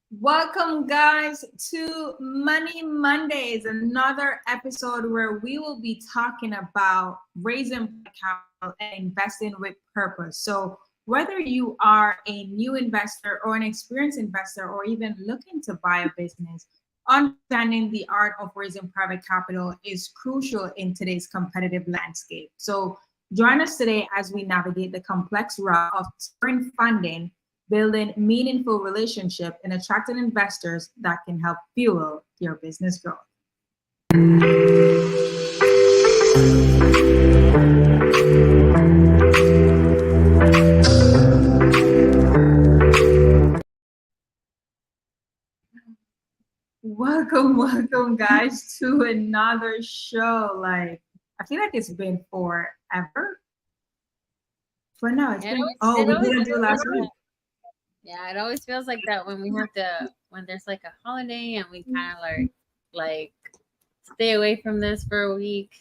Welcome, guys, to Money Mondays, another episode where we will be talking about raising capital and investing with purpose. So, whether you are a new investor or an experienced investor, or even looking to buy a business, understanding the art of raising private capital is crucial in today's competitive landscape. So, join us today as we navigate the complex route of securing funding, building meaningful relationship, and attracting investors that can help fuel your business growth. Welcome, guys, to another show. I feel like it's been forever. For now, it's It been. always, Oh, it we always didn't do feels like last week. that. Yeah, it always feels like that when we have to, when there's like a holiday and we kind of like stay away from this for a week.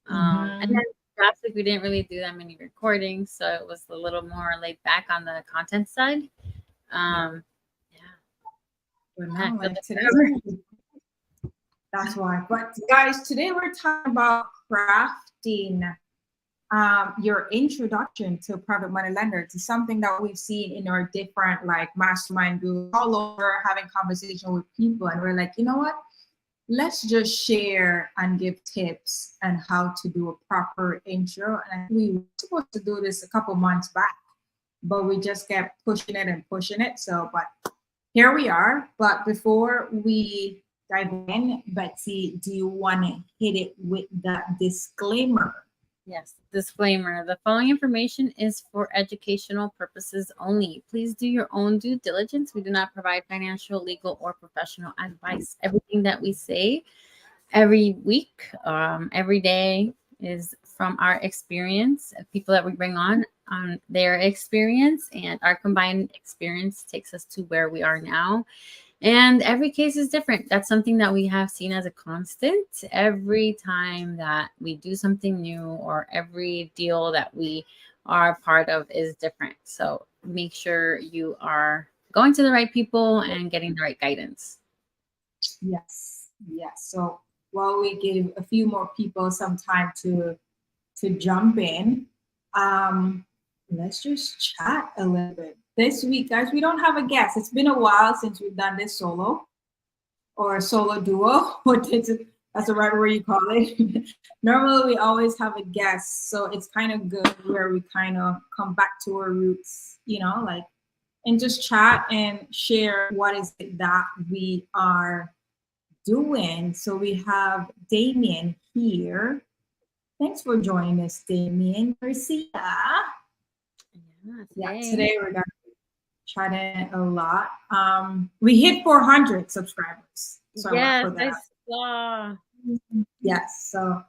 And then Mhm. last week we didn't really do that many recordings, so it was a little more laid back on the content side. Yeah, Um, yeah, but man, now, it feels like like today's forever. gonna be. That's why. But guys, today we're talking about crafting your introduction to private money lender. It's something that we've seen in our different like mastermind groups all over, having conversation with people, and we're like, you know what? Let's just share and give tips and how to do a proper intro. And I think we were supposed to do this a couple months back, but we just kept pushing it and pushing it. So, but here we are. But before we dive in, Betsy, do you want to hit it with the disclaimer? Yes. Disclaimer: the following information is for educational purposes only. Please do your own due diligence. We do not provide financial, legal, or professional advice. Everything that we say every week, every day, is from our experience. People that we bring on their experience, and our combined experience takes us to where we are now. And every case is different. That's something that we have seen as a constant. Every time that we do something new, or every deal that we are part of is different. So make sure you are going to the right people and getting the right guidance. Yes, yes. So while we give a few more people some time to jump in, um, let's just chat a little bit. This week, guys, we don't have a guest. It's been a while since we've done this solo or solo duo. What is it? That's the right word you call it. Normally, we always have a guest, so it's kind of good where we kind of come back to our roots, like and just chat and share what is it that we are doing. So we have Damien here. Thanks for joining us, Damien Garcia. Yes. Yeah, Hey. today we're gonna be chatting a lot. We hit 400 subscribers. So I want to Yes, put that I out. saw. Yes. So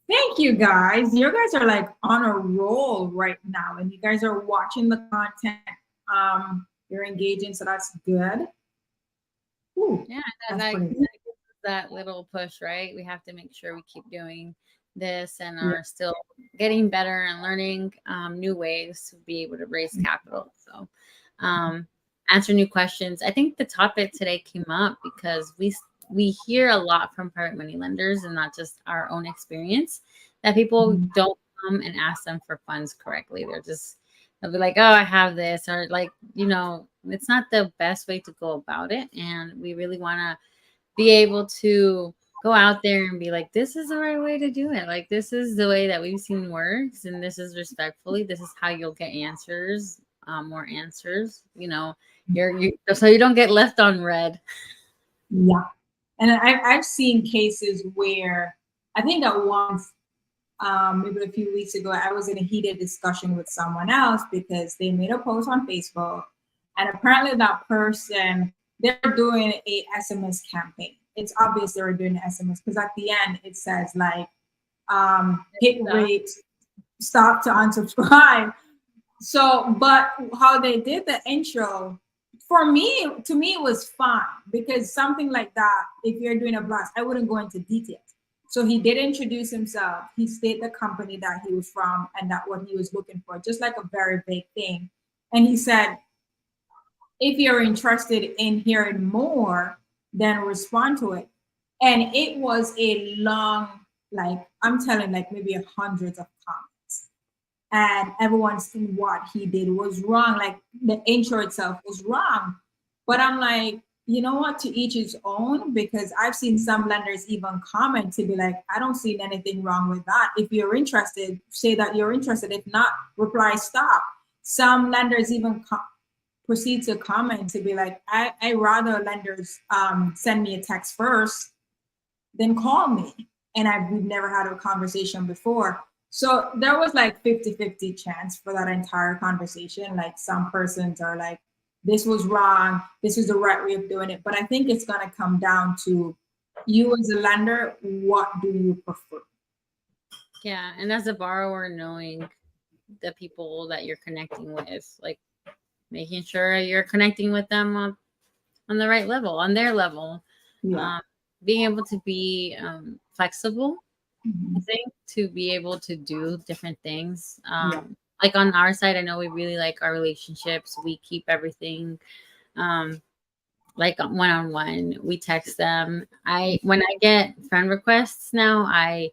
thank you guys. You guys are like on a roll right now, and you guys are watching the content. You're engaging, so that's good. Ooh, Yeah, that, that's that, pretty that gives us that little push, right? We have to make sure we keep doing this and good. are still getting better and learning new ways to be able to raise capital. So, um, answer new questions. I think the topic today came up because we hear a lot from private money lenders, and not just our own experience, that people Yeah. don't come and ask them for funds correctly. They'll be like, "Oh, I have this," or like, it's not the best way to go about it. And we really want to be able to go out there and be like, this is the right way to do it. Like, this is the way that we've seen works, and this is respectfully. This is how you'll get answers, more answers. So you don't get left on red. Yeah. And I've seen cases where I think at once, maybe a few weeks ago, I was in a heated discussion with someone else because they made a post on Facebook, and apparently that person they're doing a SMS campaign. It's obvious they were doing SMS because at the end it says like hit So, rate, stop to unsubscribe. So, but how they did the intro, for me, to me, it was fine because something like that, if you're doing a blast, I wouldn't go into details. So he did introduce himself. He stated the company that he was from and that what he was looking for, just like a very big thing. And he said, if you're interested in hearing more, then respond to it. And it was a long, like I'm telling, like maybe hundreds of comments, and everyone saying what he did was wrong. Like the intro itself was wrong. But I'm like, you know what, to each his own, because I've seen some lenders even comment to be like, I don't see anything wrong with that. If you're interested, say that you're interested. If not, reply stop. Some lenders even proceed to comment to be like, I rather lenders send me a text first than call me. And we've never had a conversation before. So there was like 50-50 chance for that entire conversation. Like some persons are like, this was wrong, this is the right way of doing it. But I think it's gonna come down to you as a lender, what do you prefer? Yeah, and as a borrower, knowing the people that you're connecting with, like making sure you're connecting with them on the right level, on their level. Yeah. Being able to be flexible, I Mhm. think, to be able to do different things. Yeah. Like on our side, I know we really like our relationships. We keep everything um, like one on one. We text them. When I get friend requests now, I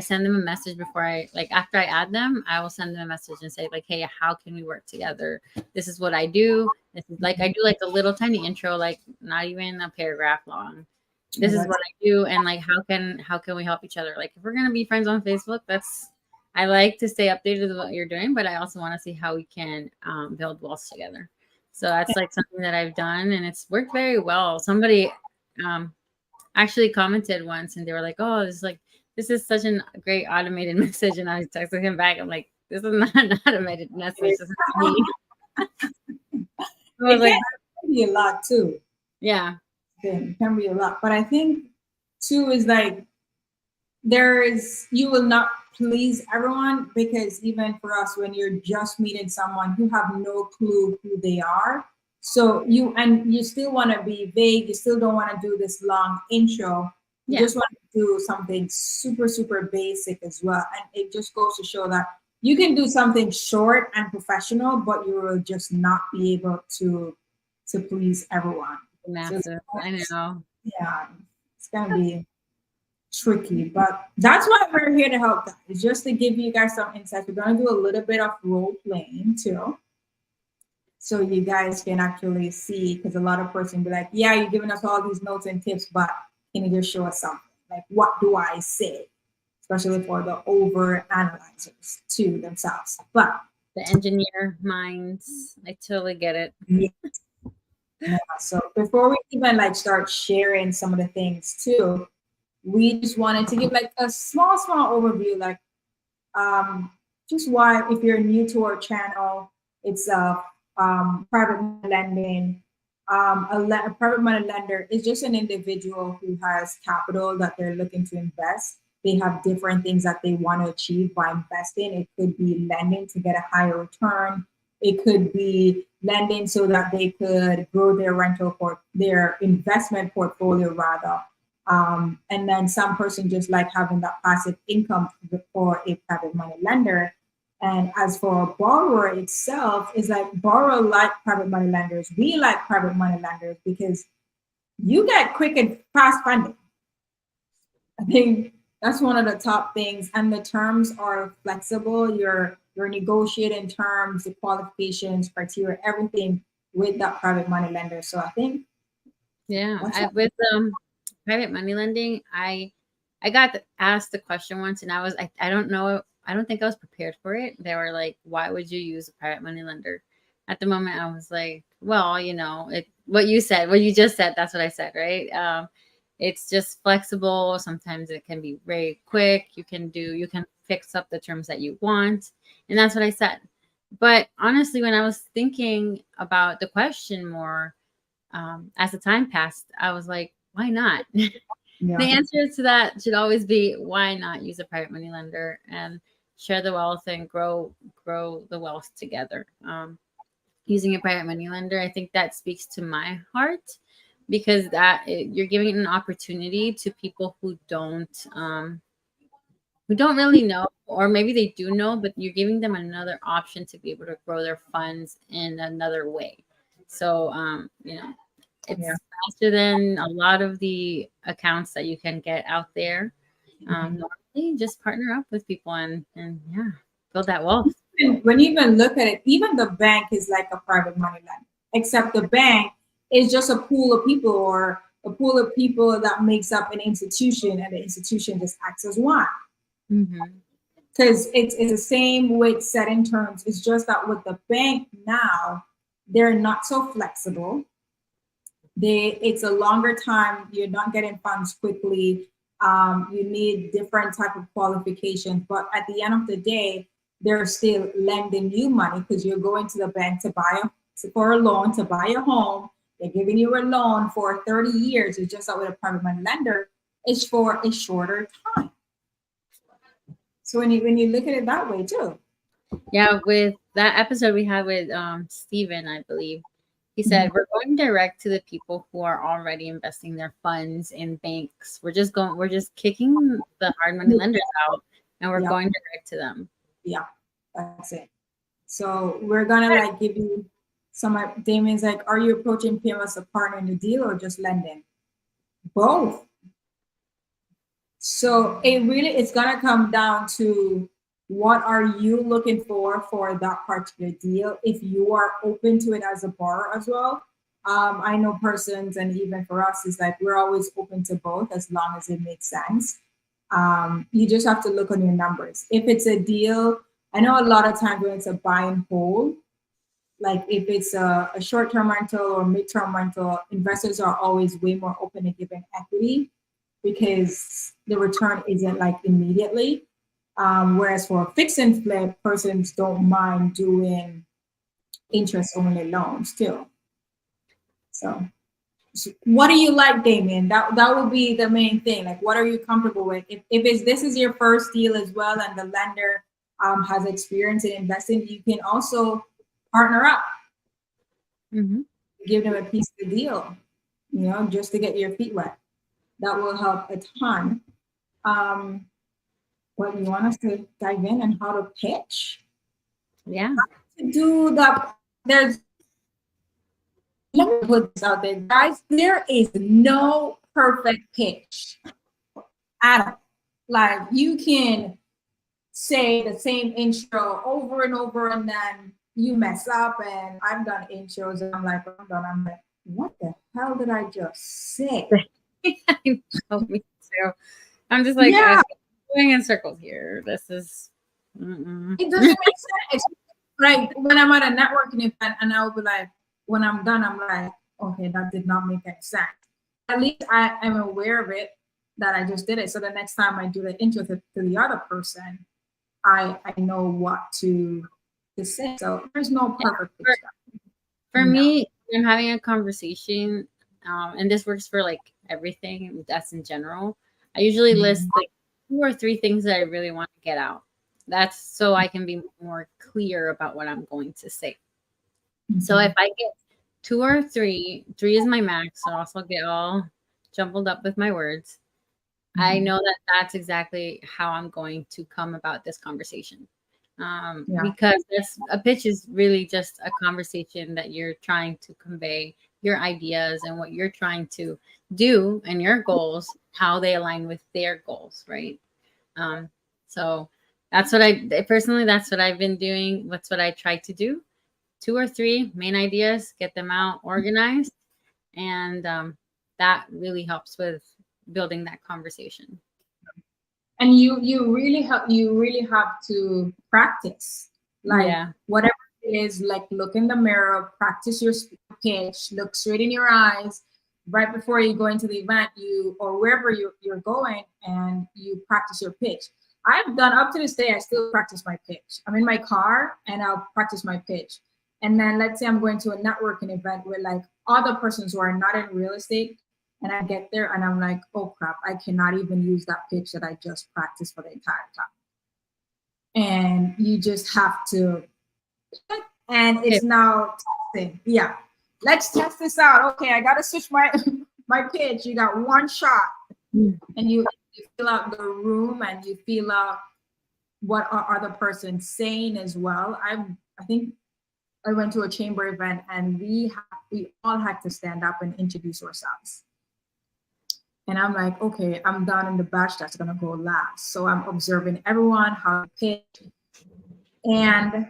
send them a message before after I add them, I will send them a message and say like, hey, how can we work together? This is what I do. This is like I do like a little tiny intro, like not even a paragraph long. Oh, This is what I do, and like how can we help each other? Like if we're gonna be friends on Facebook, that's I like to stay updated with what you're doing, but I also want to see how we can build walls together. So that's like something that I've done, and it's worked very well. Somebody um, actually commented once, and they were like, "Oh, this is such a great automated message." And I texted him back. I'm like, "This is not an automated message. This is me." I was it like, can be a lot too. "Yeah, It can be a lot. But I think too is like you will not please everyone, because even for us, when you're just meeting someone, you have no clue who they are. So you still want to be vague, you still don't want to do this long intro, you yeah, just want to do something super super basic as well. And it just goes to show that you can do something short and professional, but you will just not be able to please everyone. So massive." I know. yeah, it's gonna be tricky, but that's why we're here to help guys, just to give you guys some insight. We're going to do a little bit of role playing too, so you guys can actually see, because a lot of person be like, yeah, you're giving us all these notes and tips, but can you just show us something? Like, what do I say? Especially for the over analyzers to themselves. But The engineer minds. I totally get it. yeah, so before we even like start sharing some of the things too, we just wanted to give like a small overview, like just why, if you're new to our channel, it's private money lending. A private money lender is just an individual who has capital that they're looking to invest. They have different things that they want to achieve by investing. It could be lending to get a higher return. It could be lending so that they could grow their investment portfolio rather. And then some person just like having that passive income for a private money lender. And as for a borrower itself, is like borrower like private money lenders. We like private money lenders because you get quick and fast funding. I think that's one of the top things. And the terms are flexible. You're negotiating terms, the qualifications, criteria, everything with that private money lender. So I think Yeah, that's what, with private money lending, I got asked the question once, and I don't know, I don't think I was prepared for it. They were like, "Why would you use a private money lender?" At the moment, I was like, "Well, what you said, what you just said, that's what I said, right?" It's just flexible. Sometimes it can be very quick. You can fix up the terms that you want, and that's what I said. But honestly, when I was thinking about the question more, as the time passed, I was like, why not? The yeah. answer to that should always be why not use a private money lender and share the wealth and grow the wealth together. Using a private money lender, I think that speaks to my heart, because you're giving an opportunity to people who don't who don't really know, or maybe they do know, but you're giving them another option to be able to grow their funds in another way. So, Yeah. it's faster than a lot of the accounts that you can get out there. Normally, just partner up with people and yeah, build that wealth. And when you even look at it, even the bank is like a private money lender, except the bank is just a pool of people or a pool of people that makes up an institution, and the institution just acts as one. Mm-hmm. Because it's the same with setting terms. It's just that with the bank now, they're not so flexible. It's a longer time. You're not getting funds quickly. You need different type of qualifications, but at the end of the day, they're still lending you money because you're going to the bank to for a loan to buy a home. They're giving you a loan for 30 years. It's just that with a private money lender, it's for a shorter time. So when you look at it that way too. Yeah, with that episode we had with Steven, I believe, he said we're going direct to the people who are already investing their funds in banks. We're just kicking the hard money lenders out, and we're going direct to them. Yeah, that's it. So we're gonna like give you some. Damien's like, are you approaching PML as a partner in the deal or just lending? Both. So it's gonna come down to what are you looking for that particular deal. If you are open to it as a borrower as well, I know persons, and even for us, is like we're always open to both as long as it makes sense. You just have to look on your numbers. If it's a deal, I know a lot of times when it's a buy and hold, like if it's a short-term rental or mid-term rental, investors are always way more open to giving equity because the return isn't like immediately. Whereas for a fix and flip, persons don't mind doing interest-only loans too. So what do you like, Damien? That would be the main thing. Like, what are you comfortable with? If this is your first deal as well, and the lender has experience in investing, you can also partner up, give them a piece of the deal, just to get your feet wet. That will help a ton. What you want us to dive in and how to pitch? Yeah. To do that, let me put this out there, guys. There is no perfect pitch at all. Like you can say the same intro over and over, and then you mess up. And I've done intros, and I'm like, what the hell did I just say? Me too. I'm just like, I'm going in circles here. This is. It doesn't make sense. Like when I'm at a networking event, and I'll be like, when I'm done, I'm like, okay, that did not make any sense. At least I am aware of it, that I just did it. So the next time I do the intro to the other person, I know what to say. So there's no perfect pitch. For me, when I'm having a conversation, and this works for like everything that's in general, I usually list like 2 or 3 things that I really want to get out. That's so I can be more clear about what I'm going to say. So if I get 2 or 3 is my max, so I'll also get all jumbled up with my words. I know that that's exactly how I'm going to come about this conversation. Because a pitch is really just a conversation that you're trying to convey your ideas and what you're trying to do and your goals, how they align with their goals, right? So that's what that's what I've been doing. That's what I try to do. 2 or 3 main ideas, get them out organized, and that really helps with building that conversation. And you really have to practice, like whatever it is. Like look in the mirror, practice your pitch, look straight in your eyes right before you go into the event, or wherever you're going, and you practice your pitch. I've done up to this day, I still practice my pitch. I'm in my car and I'll practice my pitch. And then let's say I'm going to a networking event with like other persons who are not in real estate, and I get there and I'm like, oh crap, I cannot even use that pitch that I just practiced for the entire time. And you just have to, and it's now testing. Yeah, let's test this out. Okay, I gotta switch my pitch. You got one shot, and you you feel out the room and you feel out what are other person's saying as well. I think I went to a chamber event and we all had to stand up and introduce ourselves. And I'm like, okay, I'm down in the batch that's gonna go last. So I'm observing everyone, how they pitch, and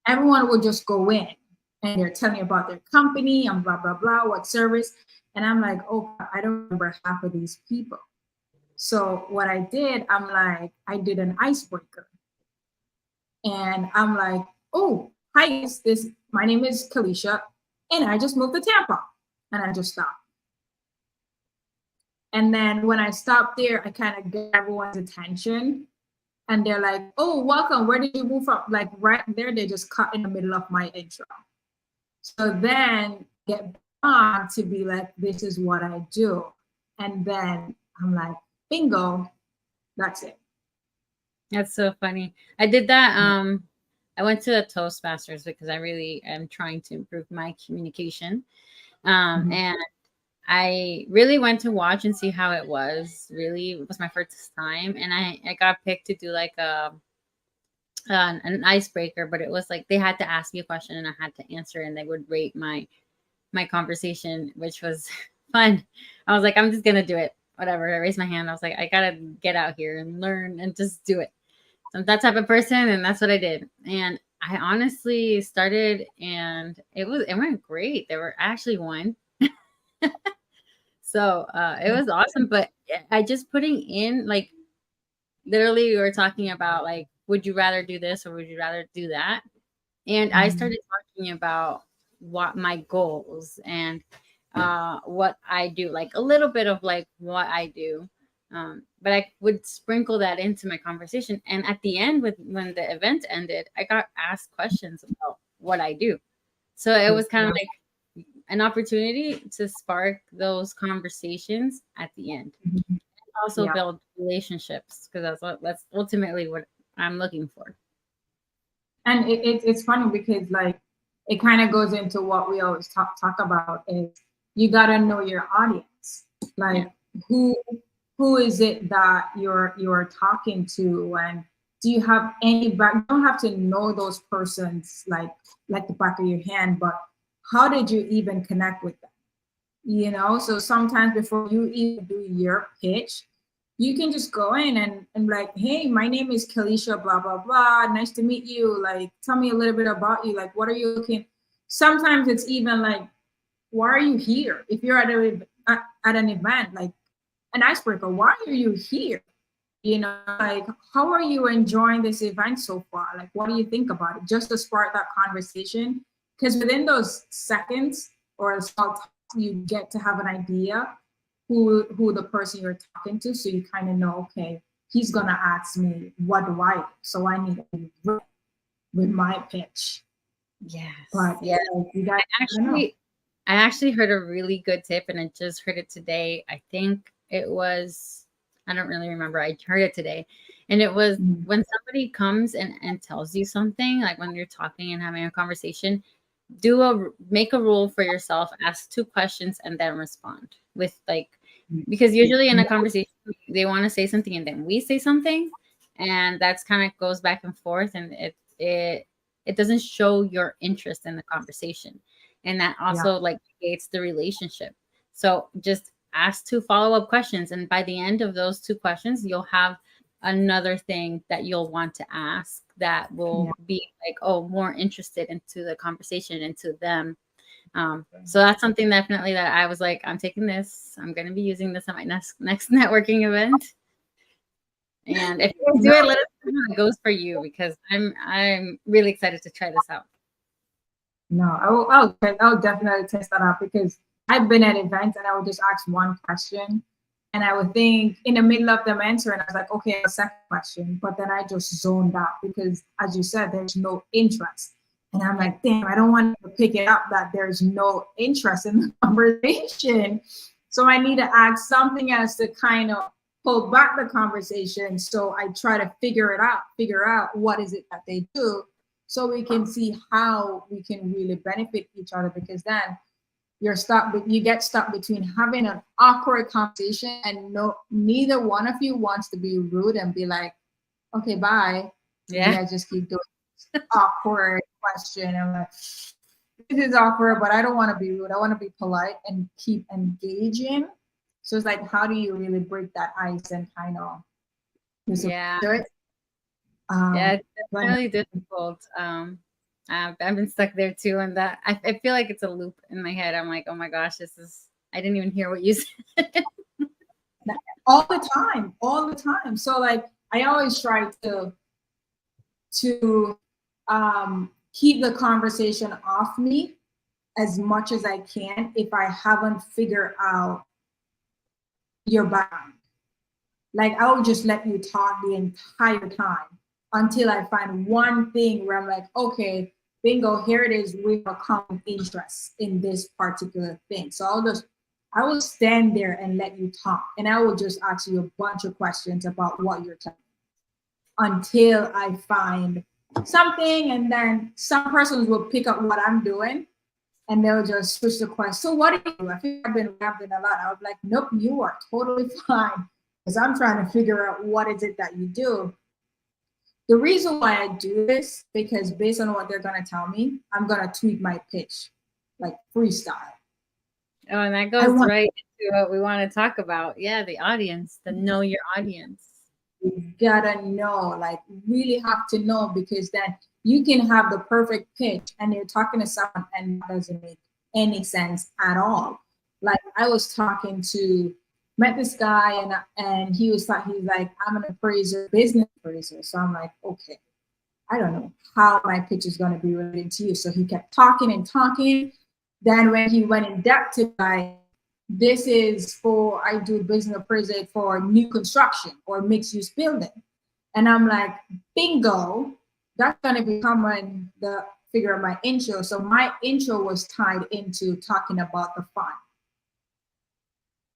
everyone will just go in and they're telling me about their company and blah, blah, blah, what service. And I'm like, oh, I don't remember half of these people. So what I did, I'm like, I did an icebreaker. And I'm like, oh, hi, guys, my name is Kalisha, and I just moved to Tampa. And I just stopped. And then when I stopped there, I kind of get everyone's attention. And they're like, oh, welcome. Where did you move from? Like right there, they just cut in the middle of my intro. So then get on to be like, this is what I do. And then I'm like, bingo, that's it. That's so funny. I did that. I went to a Toastmasters because I really am trying to improve my communication. And I really went to watch and see how it was. Really, it was my first time, and I got picked to do like an icebreaker, but it was like they had to ask me a question and I had to answer, and they would rate my conversation, which was fun. I was like, I'm just gonna do it. Whatever. I raised my hand. I was like, I gotta get out here and learn and just do it. So I'm that type of person, and that's what I did. And I honestly started, and it went great. There were actually one. So it was awesome. But I just putting in, like, literally we were talking about like, would you rather do this or would you rather do that? And I started talking about what my goals and what I do, like a little bit of like what I do. But I would sprinkle that into my conversation. And at the end, when the event ended, I got asked questions about what I do. So it was kind of like an opportunity to spark those conversations at the end. And also build relationships, because that's ultimately what I'm looking for. And it's funny because like it kind of goes into what we always talk about is you got to know your audience. Like who is it that you're talking to, and do you have any back? You don't have to know those persons like the back of your hand, but how did you even connect with them? You know, so sometimes before you even do your pitch, you can just go in and like, hey, my name is Kalisha, blah, blah, blah. Nice to meet you. Like, tell me a little bit about you. Like, what are you looking? Sometimes it's even like, why are you here? If you're at an event, like an icebreaker, why are you here? You know, like, how are you enjoying this event so far? Like, what do you think about it? Just to spark that conversation. Because within those seconds or small talks, you get to have an idea who the person you're talking to, so you kind of know, okay, he's gonna ask me what do I do, so I need to be ready with my pitch. Yes. But yeah, you guys, I actually heard a really good tip, and I just heard it today. I think it was, I don't really remember. I heard it today, and it was when somebody comes and tells you something, like when you're talking and having a conversation, make a rule for yourself, ask 2 questions and then respond with like, because usually in a conversation they want to say something and then we say something, and that's kind of goes back and forth, and it doesn't show your interest in the conversation, and that also like creates the relationship. So just ask 2 follow-up questions, and by the end of those 2 questions you'll have another thing that you'll want to ask that will be like, oh, more interested into the conversation, into them. So that's something definitely that I was like, I'm taking this, I'm going to be using this at my next networking event. And if you guys do it, let us know how it goes for you, because I'm really excited to try this out. No, I'll definitely test that out, because I've been at events and I would just ask one question and I would think in the middle of them answering, I was like, okay, a second question. But then I just zoned out because, as you said, there's no interest. And I'm like, damn, I don't want to pick it up that there's no interest in the conversation. So I need to ask something else to kind of pull back the conversation. So I try to figure out what is it that they do, so we can see how we can really benefit each other. Because then you're stuck, but you get stuck between having an awkward conversation and neither one of you wants to be rude and be like, okay, bye. Yeah. You guys just keep doing awkward question. I'm like, this is awkward, but I don't want to be rude. I want to be polite and keep engaging. So it's like, how do you really break that ice and kind of Yeah. it? Yeah, it's really difficult. I've been stuck there too, and that I feel like it's a loop in my head. I'm like, oh my gosh, I didn't even hear what you said. all the time. So like, I always try to keep the conversation off me as much as I can if I haven't figured out your background. Like, I will just let you talk the entire time until I find one thing where I'm like, okay, bingo, here it is. We have a common interest in this particular thing. So I will stand there and let you talk. And I will just ask you a bunch of questions about what you're telling me until I find something. And then some persons will pick up what I'm doing and they'll just switch the question. So what do you do? I think I've been rapping a lot. I was like, nope, you are totally fine. Because I'm trying to figure out what is it that you do. The reason why I do this, because based on what they're going to tell me, I'm going to tweak my pitch, like freestyle. Oh, and that goes right into what we want to talk about. Yeah, the audience, the know your audience. You gotta know, like really have to know, because then you can have the perfect pitch and you're talking to someone and it doesn't make any sense at all. Like I was met this guy and he was like, I'm an appraiser, business appraiser. So I'm like, okay, I don't know how my pitch is going to be related to you. So he kept talking and talking. Then when he went in depth to like, I do business appraisal for new construction or mixed use building. And I'm like, bingo, that's going to become the figure of my intro. So my intro was tied into talking about the fund.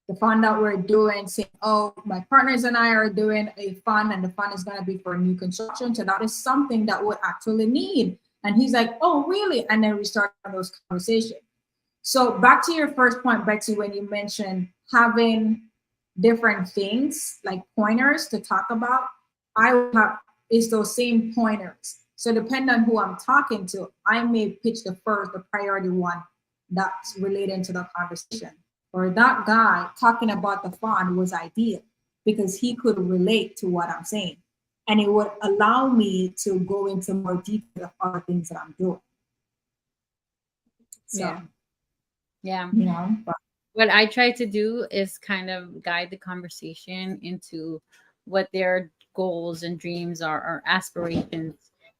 The fund that we're doing, saying, oh, my partners and I are doing a fund and the fund is going to be for new construction. So that is something that we actually need. And he's like, oh, really? And then we start those conversations. So back to your first point, Betzy, when you mentioned having different things like pointers to talk about, is those same pointers. So depending on who I'm talking to, I may pitch the priority one that's related to the conversation. Or that guy talking about the fund was ideal because he could relate to what I'm saying. And it would allow me to go into more detail of other things that I'm doing. So, yeah. You know, what I try to do is kind of guide the conversation into what their goals and dreams are, or aspirations.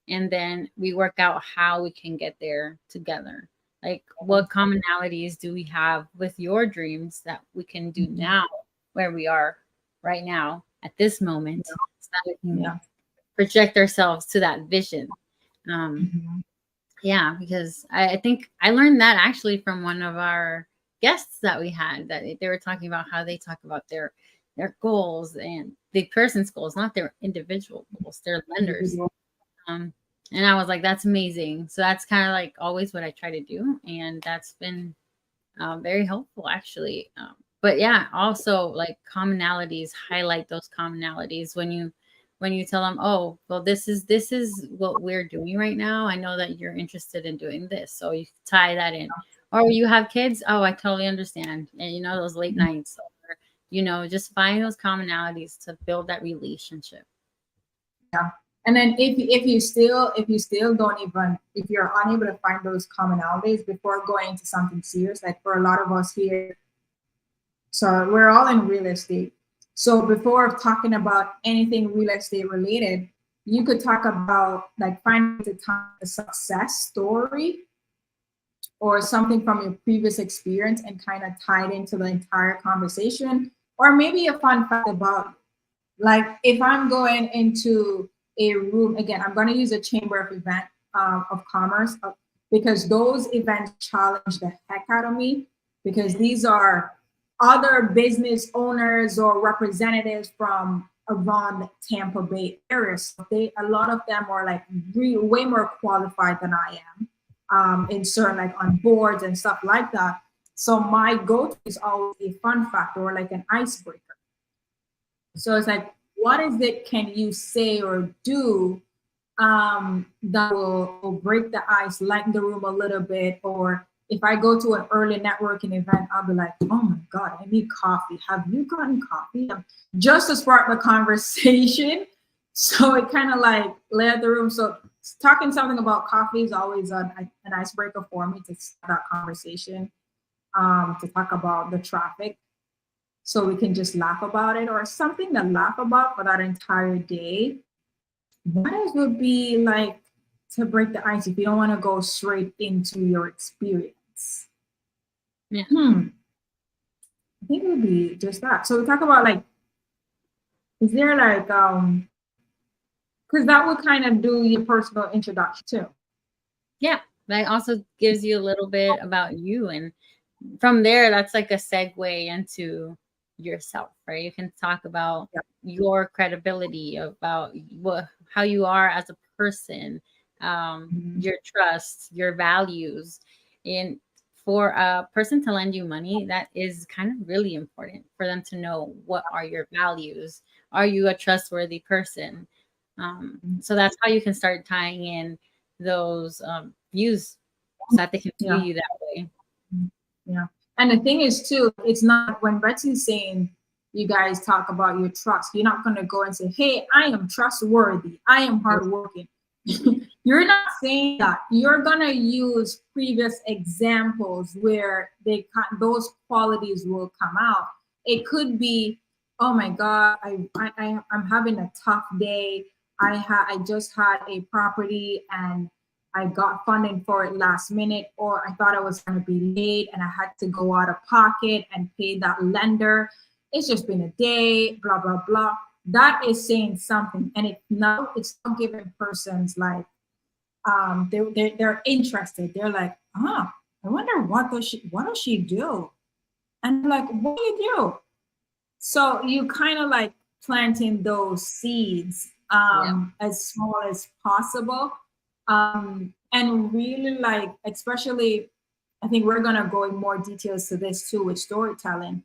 And then we work out how we can get there together. Like, what commonalities do we have with your dreams that we can do now, where we are right now at this moment, so that we can project ourselves to that vision. Yeah, because I think I learned that actually from one of our guests that we had, that they were talking about how they talk about their goals and the person's goals, not their individual goals, their lenders. And I was like, that's amazing. So that's kind of like always what I try to do. And that's been very helpful, actually. But yeah, also like commonalities, highlight those commonalities when you tell them, oh, well, this is what we're doing right now. I know that you're interested in doing this. So you tie that in. Or you have kids. Oh, I totally understand. And those late nights, or, just find those commonalities to build that relationship. Yeah. And then if you still don't even, if you're unable to find those commonalities before going into something serious, like for a lot of us here, so we're all in real estate. So before talking about anything real estate related, you could talk about like finding a success story or something from your previous experience and kind of tie it into the entire conversation. Or maybe a fun fact about, like, if I'm going into a room, again, I'm going to use a chamber of commerce because those events challenge the heck out of me, because these are other business owners or representatives from around the Tampa Bay area. So a lot of them are like way more qualified than I am in certain, like on boards and stuff like that. So my go-to is always a fun factor or like an icebreaker. So it's like, what is it can you say or do that will break the ice, lighten the room a little bit? Or if I go to an early networking event, I'll be like, oh my God, I need coffee. Have you gotten coffee? Just to spark the conversation. So it kind of like led the room. So talking something about coffee is always an icebreaker for me to start that conversation, to talk about the traffic. So we can just laugh about it, or something to laugh about for that entire day. What else would be like to break the ice if you don't want to go straight into your experience? Yeah. I think it would be just that. So we talk about like, is there like because that would kind of do your personal introduction too. Yeah, that also gives you a little bit about you, and from there, that's like a segue into yourself, right? You can talk about your credibility, about how you are as a person, your trust, your values, and for a person to lend you money, that is kind of really important for them to know what are your values. Are you a trustworthy person? So that's how you can start tying in those views so that they can view you that way. Yeah. And the thing is too, it's not when Betsy's saying you guys talk about your trust, you're not gonna go and say, hey, I am trustworthy, I am hardworking. You're not saying that. You're gonna use previous examples where those qualities will come out. It could be, oh my God, I'm having a tough day. I just had a property and I got funding for it last minute, or I thought I was going to be late and I had to go out of pocket and pay that lender. It's just been a day, blah, blah, blah. That is saying something. And it's not giving persons like, they're interested. They're like, I wonder what does she do? And I'm like, what do you do? So you kind of like planting those seeds as small as possible. And really like, especially, I think we're gonna go in more details to this too with storytelling.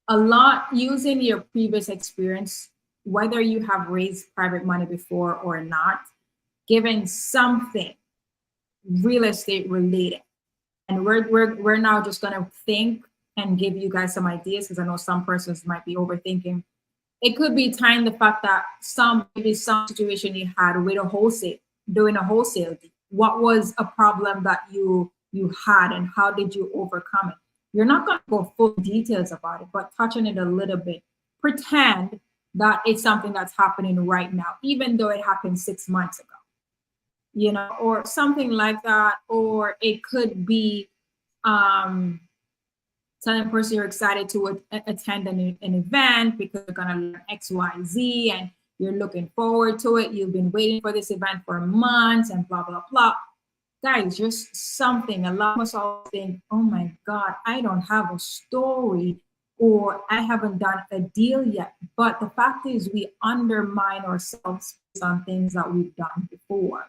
A lot using your previous experience, whether you have raised private money before or not, giving something real estate related. And we're now just gonna think and give you guys some ideas, because I know some persons might be overthinking. It could be tying the fact that maybe some situation you had with doing a wholesale deal. What was a problem that you had and how did you overcome it? You're not going to go full details about it, but touch on it a little bit. Pretend that it's something that's happening right now, even though it happened 6 months ago, or something like that. Or it could be telling a person you're excited to attend an event because you're going to learn X, Y, Z, and you're looking forward to it. You've been waiting for this event for months and blah, blah, blah. Guys, just something. A lot of us all think, oh my God, I don't have a story, or I haven't done a deal yet. But the fact is, we undermine ourselves based on things that we've done before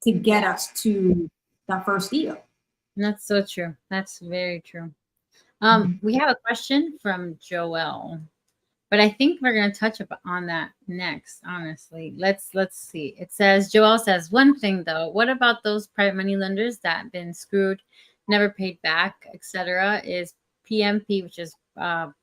to get us to that first deal. That's so true. That's very true. We have a question from Joelle, but I think we're going to touch on that next. Honestly, let's see. It says, Joelle says, one thing though, what about those private money lenders that have been screwed, never paid back, etc.? Is PMP, which is how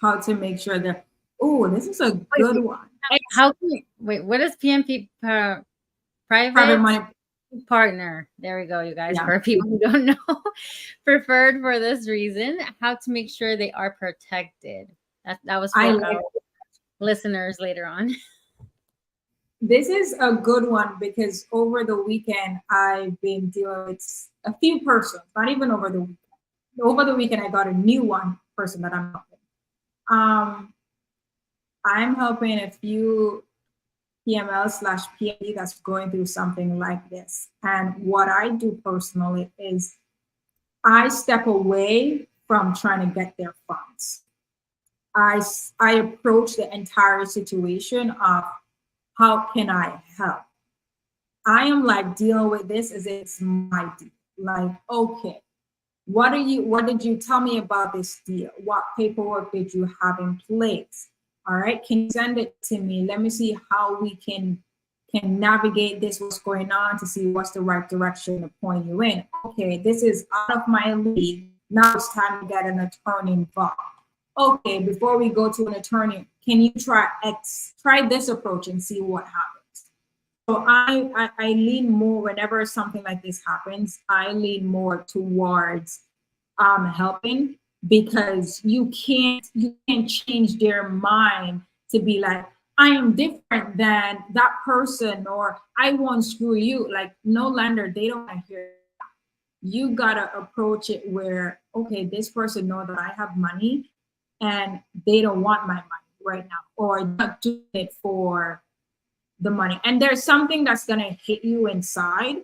to make sure that, oh, this is a good one. How can you, what is PMP? Private money partner. There we go, you guys. For people who don't know, preferred for this reason, how to make sure they are protected. That was for our listeners later on. This is a good one because over the weekend I've been dealing with a few persons, not even over the weekend. Over the weekend I got a new person that I'm helping. I'm helping a few PML/PMD that's going through something like this. And what I do personally is I step away from trying to get their funds. I approach the entire situation of how can I help? I am like dealing with this as it's my deal. Like, okay, what did you tell me about this deal? What paperwork did you have in place? All right, can you send it to me? Let me see how we can navigate this, what's going on, to see what's the right direction to point you in. Okay, this is out of my league. Now it's time to get an attorney involved. Okay, before we go to an attorney, can you try this approach and see what happens? So I lean more, whenever something like this happens, I lean more towards helping, because you can't change their mind to be like, I am different than that person, or I won't screw you. Like, no lender, they don't want to hear that. You gotta approach it where, okay, this person know that I have money and they don't want my money right now, or not doing it for the money. And there's something that's gonna hit you inside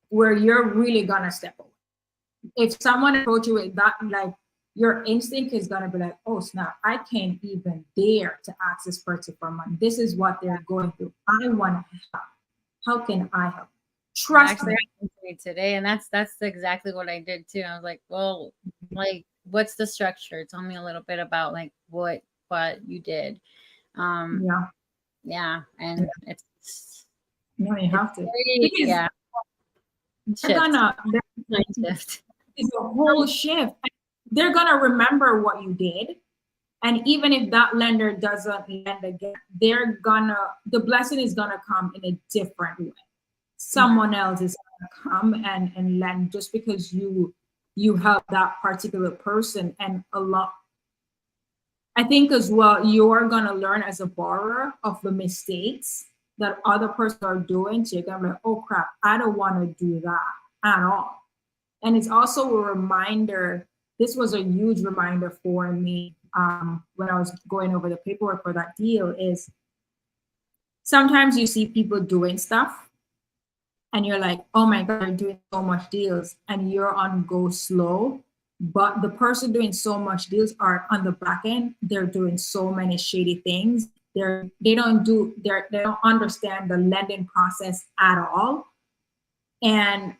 where you're really gonna step away. If someone approach you with that, like, your instinct is gonna be like, oh snap, I can't even dare to ask this person for money. This is what they're going through. I want to help. How can I help? Trust me. Today, and that's exactly what I did too. I was like, well, like, what's the structure? Tell me a little bit about like what you did. Yeah, and it's no, you have to. Very, yeah. They're gonna shift. It's a whole shift. They're gonna remember what you did, and even if that lender doesn't lend again, the blessing is gonna come in a different way. Someone else is gonna come and lend, just because you help that particular person. And a lot, I think as well, you're gonna learn as a borrower of the mistakes that other persons are doing. So you're gonna be like, oh crap, I don't want to do that at all. And it's also a reminder. This was a huge reminder for me when I was going over the paperwork for that deal. Is sometimes you see people doing stuff and you're like, oh my God, they're doing so much deals, and you're on go slow. But the person doing so much deals are on the back end. They're doing so many shady things. They don't understand the lending process at all. And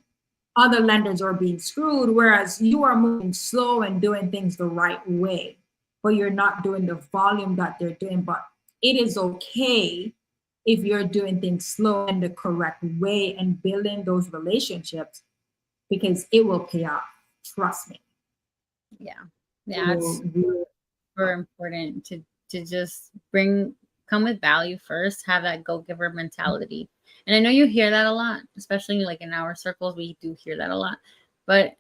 other lenders are being screwed, whereas you are moving slow and doing things the right way, but you're not doing the volume that they're doing. But it is okay if you're doing things slow and the correct way and building those relationships, because it will pay off. Trust me. Yeah, it's super important to just come with value first, have that go-giver mentality. And I know you hear that a lot, especially like in our circles, we do hear that a lot. But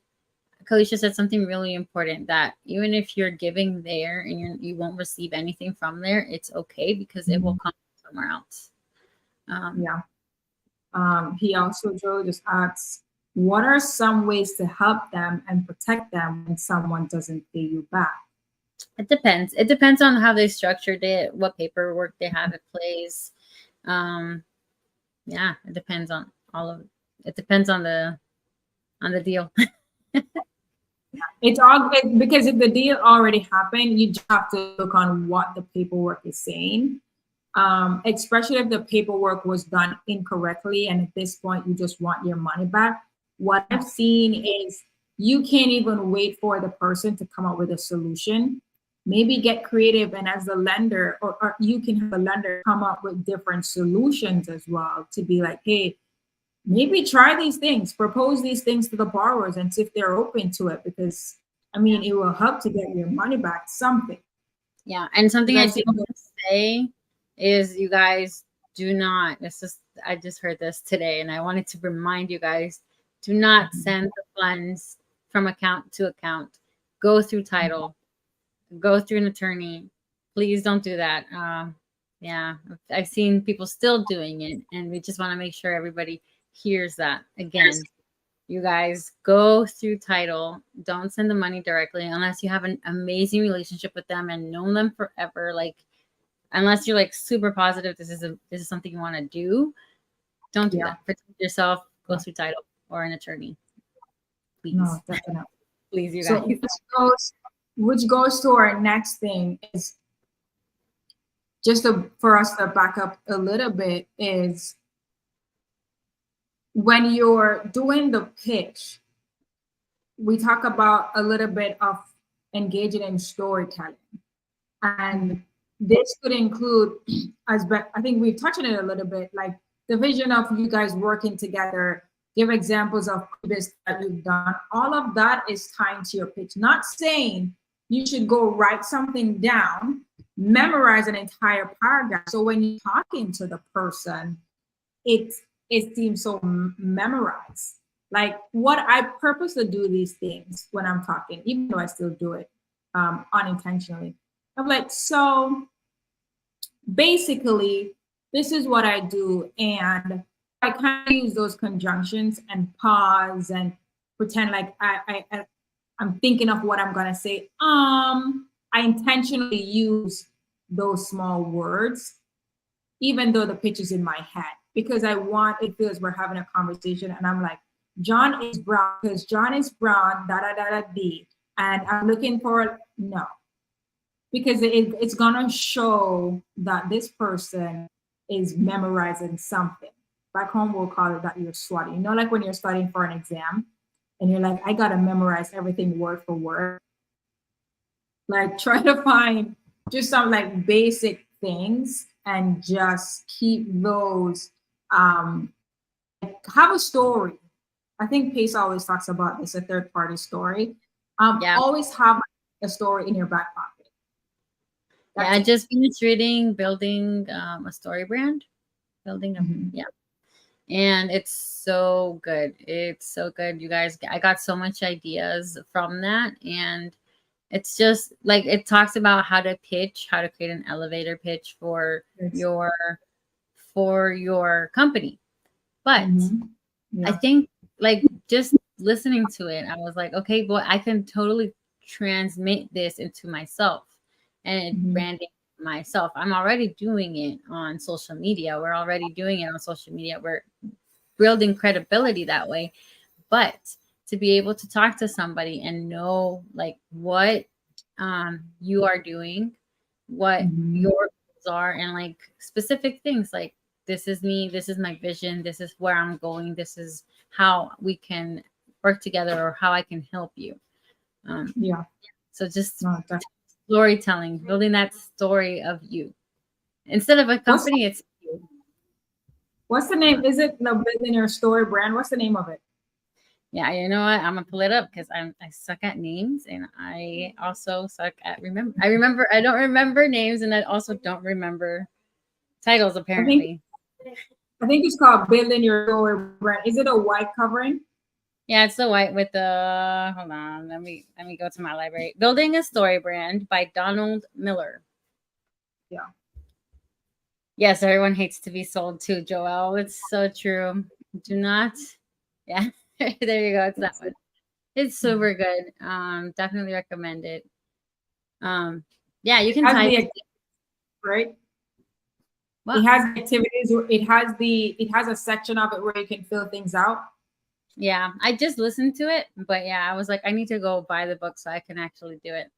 Kalisha said something really important, that even if you're giving there and you won't receive anything from there, it's okay, because it will come somewhere else. He also, Joe, just asks, what are some ways to help them and protect them when someone doesn't pay you back? It depends. It depends on how they structured it, what paperwork they have in place. Yeah, it depends on all of it. It depends on the deal. It's all good, because if the deal already happened, you just have to look on what the paperwork is saying. Especially if the paperwork was done incorrectly, and at this point you just want your money back. What I've seen is you can't even wait for the person to come up with a solution. Maybe get creative, and as the lender, or you can have a lender come up with different solutions as well, to be like, hey, maybe try these things, propose these things to the borrowers and see if they're open to it, because it will help to get your money back, something. Yeah, and something I do want to say is, you guys do not, I just heard this today, and I wanted to remind you guys, do not send the funds from account to account. Go through title, go through an attorney. Please don't do that. Yeah, I've seen people still doing it, and we just want to make sure everybody hears that. Again, you guys, go through title. Don't send the money directly unless you have an amazing relationship with them and known them forever. Like, unless you're like super positive this is something you want to do, don't do that. Protect yourself. Go through title or an attorney, please. No, definitely. Please, you guys. So which goes to our next thing, is just for us to back up a little bit, is when you're doing the pitch, we talk about a little bit of engaging in storytelling. And this could include, I think we've touched on it a little bit, like the vision of you guys working together, give examples of previous that you've done. All of that is tying to your pitch. Not saying you should go write something down, memorize an entire paragraph. So when you're talking to the person, it seems so memorized. Like what I purposely do these things when I'm talking, even though I still do it unintentionally. I'm like, so basically, this is what I do. And I kind of use those conjunctions and pause and pretend like I'm thinking of what I'm going to say. I intentionally use those small words, even though the pitch is in my head, because it feels we're having a conversation and I'm like, John is brown because John is brown, da da da da D. And I'm looking for, no, because it's gonna show that this person is memorizing something. Back home, we'll call it that you're studying. You know, like when you're studying for an exam and you're like, I gotta memorize everything word for word. Like try to find just some like basic things and just keep those, have a story. I think Pace always talks about this, a third party story. Always have a story in your back pocket. Yeah, I just finished reading Building a Story Brand. Yeah. And it's so good. It's so good, you guys. I got so much ideas from that. And it's just like it talks about how to pitch, how to create an elevator pitch for your company. But I think like just listening to it, I was like, okay, boy, I can totally transmit this into myself and branding myself. I'm already doing it on social media. We're already doing it on social media. We're building credibility that way. But to be able to talk to somebody and know like what you are doing, what your goals are, and like specific things like this is me, this is my vision, this is where I'm going, this is how we can work together or how I can help you. So just storytelling, building that story of you. Instead of a company, it's you. What's the name? Is it the Billionaire Story Brand? What's the name of it? Yeah, you know what? I'm gonna pull it up because I suck at names and I also suck at I don't remember names and I also don't remember titles apparently. I think it's called Building Your Story Brand. Is it a white covering? Yeah, it's the white with the hold on. Let me go to my library. Building a Story Brand by Donald Miller. Yeah. Yes, everyone hates to be sold to, Joelle. It's so true. Do not. Yeah. There you go. It's that one. It's super good. Definitely recommend it. Yeah, you can type it, right? What? It has activities. It has a section of it where you can fill things out. Yeah, I just listened to it, but yeah, I was like, I need to go buy the book so I can actually do it.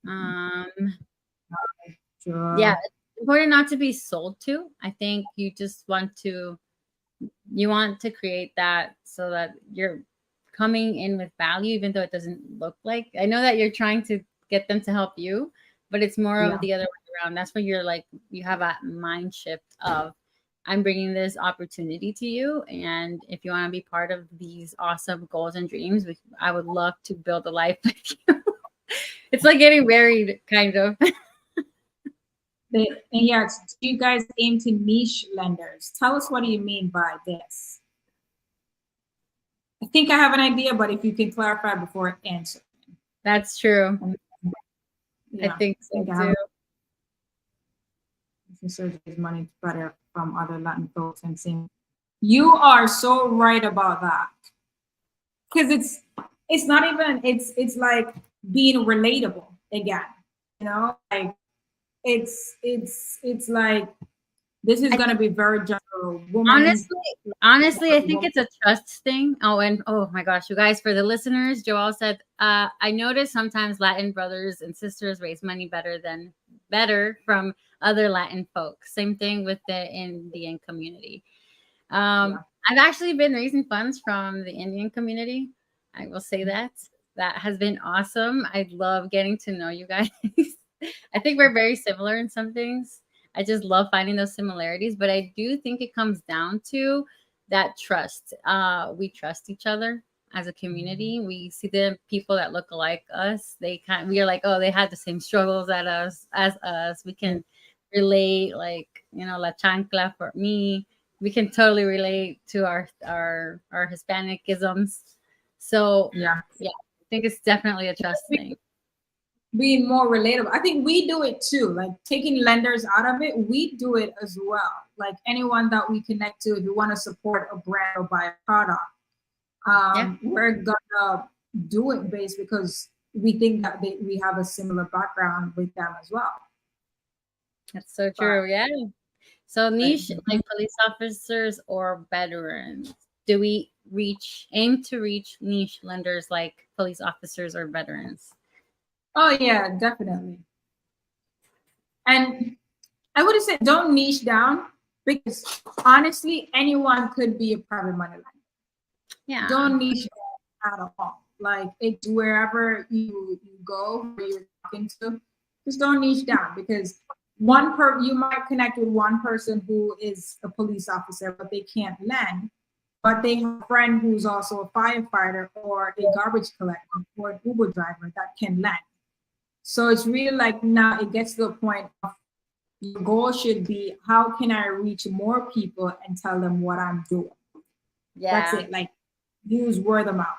Yeah, it's important not to be sold to. I think you just want to create that so that you're coming in with value, even though it doesn't look like. I know that you're trying to get them to help you, but it's more of the other way around. That's where you're like, you have a mind shift of, I'm bringing this opportunity to you. And if you want to be part of these awesome goals and dreams, I would love to build a life with you. It's like getting married, kind of. Yes, you guys aim to niche lenders. Tell us, what do you mean by this? I think I have an idea, but if you can clarify before answering. That's true. I think so too. Search money better from other Latin folks and saying, you are so right about that. Because it's not even, it's like being relatable again, you know, like it's like, this is going to be very general. Honestly, I think it's a trust thing. Oh, and oh my gosh, you guys, for the listeners, Joelle said, I notice sometimes Latin brothers and sisters raise money better from other Latin folks. Same thing with the Indian community. I've actually been raising funds from the Indian community. I will say that. That has been awesome. I love getting to know you guys. I think we're very similar in some things. I just love finding those similarities, but I do think it comes down to that trust. We trust each other as a community. We see the people that look like us. We are like, oh, they had the same struggles as us. We can relate, like, la chancla for me. We can totally relate to our Hispanic isms. So Yeah. yeah, I think it's definitely a trust thing. Being more relatable. I think we do it too. Like taking lenders out of it, we do it as well. Like anyone that we connect to, if you want to support a brand or buy a product, we're gonna do it based because we think that we have a similar background with them as well. That's so true. Yeah. So niche, Right. like police officers or veterans. Do we aim to reach niche lenders like police officers or veterans? Oh yeah, definitely. And I would say don't niche down because honestly, anyone could be a private money lender. Yeah. Don't niche down at all. Like it's wherever you go, where you're talking to, just don't niche down because you might connect with one person who is a police officer, but they can't lend, but they have a friend who's also a firefighter or a garbage collector or an Uber driver that can lend. So it's really like now it gets to the point of your goal should be how can I reach more people and tell them what I'm doing? Yeah. That's it. Like use word of mouth.